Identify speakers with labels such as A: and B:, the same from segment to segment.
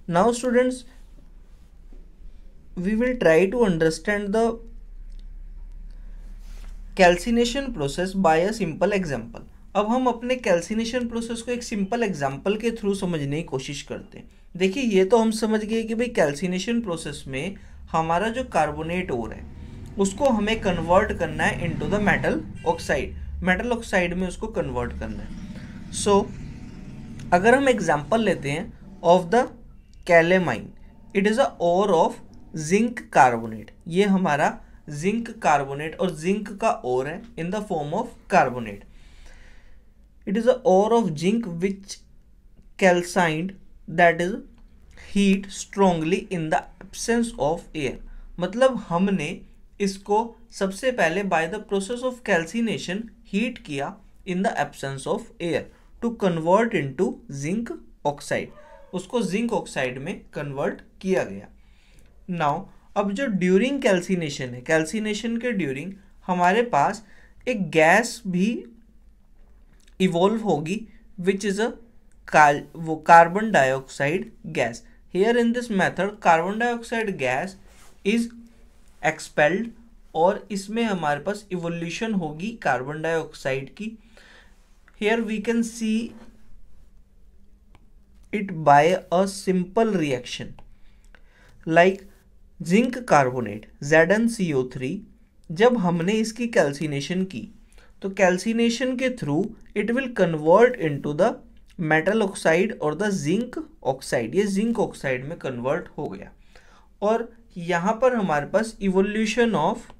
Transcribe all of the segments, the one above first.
A: Now students, we will try to understand the calcination process by a simple example. अब हम अपने calcination process को एक simple example के थ्रू समझने की कोशिश करते हैं। देखिए, ये तो हम समझ गए कि भाई कैल्सिनेशन प्रोसेस में हमारा जो कार्बोनेट ओर है उसको हमें कन्वर्ट करना है into the metal oxide. Metal oxide में उसको कन्वर्ट करना है। सो अगर हम एग्जाम्पल लेते हैं of the calamine, it is a ore of zinc carbonate. ये हमारा जिंक कार्बोनेट और जिंक का ओर है in the form of carbonate. It is a ore of zinc which calcined, that is heat strongly in the absence of air. मतलब हमने इसको सबसे पहले by the process of calcination heat किया in the absence of air to convert into zinc oxide. उसको zinc oxide में convert किया गया। नाउ अब जो ड्यूरिंग कैल्सिनेशन है, कैल्सिनेशन के ड्यूरिंग हमारे पास एक गैस भी इवॉल्व होगी विच इज़ वो carbon dioxide gas. Here in this method carbon dioxide gas is expelled और इसमें हमारे पास इवोल्यूशन होगी कार्बन डाइऑक्साइड की। Here we can see it by a simple reaction like zinc carbonate ZnCO3। जब हमने इसकी कैल्सिनेशन की तो कैल्सिनेशन के through it will convert into the metal oxide और द जिंक ऑक्साइड। ये जिंक ऑक्साइड में कन्वर्ट हो गया और यहाँ पर हमारे पास evolution of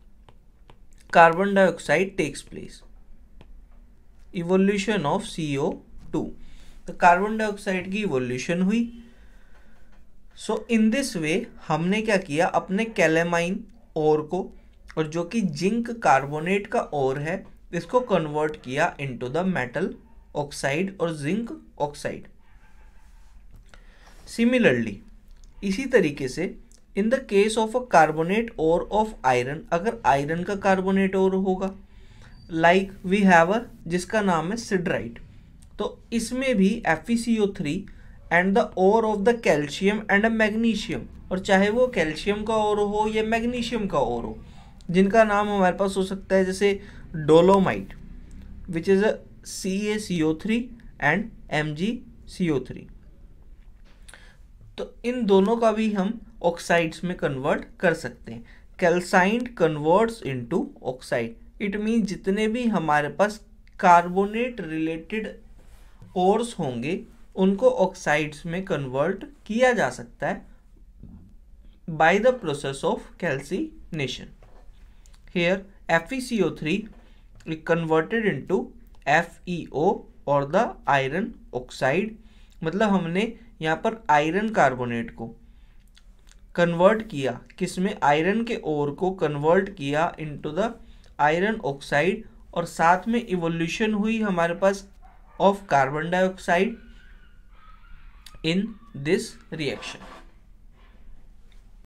A: carbon dioxide takes place, evolution of CO2। तो कार्बन डाइऑक्साइड की इवोल्यूशन हुई। सो इन दिस वे हमने क्या किया, अपने कैलेमाइन ओर को और जो कि जिंक कार्बोनेट का ओर है इसको कन्वर्ट किया इनटू द मेटल ऑक्साइड और जिंक ऑक्साइड। सिमिलरली इसी तरीके से in the case of a carbonate ore of iron, अगर आयरन का कार्बोनेट ओर होगा लाइक वी हैव अ जिसका नाम है सिडराइट, तो इसमें भी FeCO3 and the ore of the calcium and a magnesium, और चाहे वो कैल्शियम का ओर हो या मैग्नीशियम का ओर हो, जिनका नाम हमारे पास हो सकता है जैसे dolomite which is a CaCO3 and MgCO3। तो इन दोनों का भी हम ऑक्साइड्स में कन्वर्ट कर सकते हैं। Calcined converts into oxide, it mean जितने भी हमारे पास कार्बोनेट रिलेटेड ओर्स होंगे उनको ऑक्साइड्स में कन्वर्ट किया जा सकता है bye the process of calcination. Here FeCO3 is converted into FeO और द आयरन ऑक्साइड। मतलब हमने यहाँ पर आयरन कार्बोनेट को कन्वर्ट किया, किसमें, आयरन के ओर को कन्वर्ट किया इनटू द आयरन ऑक्साइड और साथ में इवोल्यूशन हुई हमारे पास of carbon dioxide in this reaction।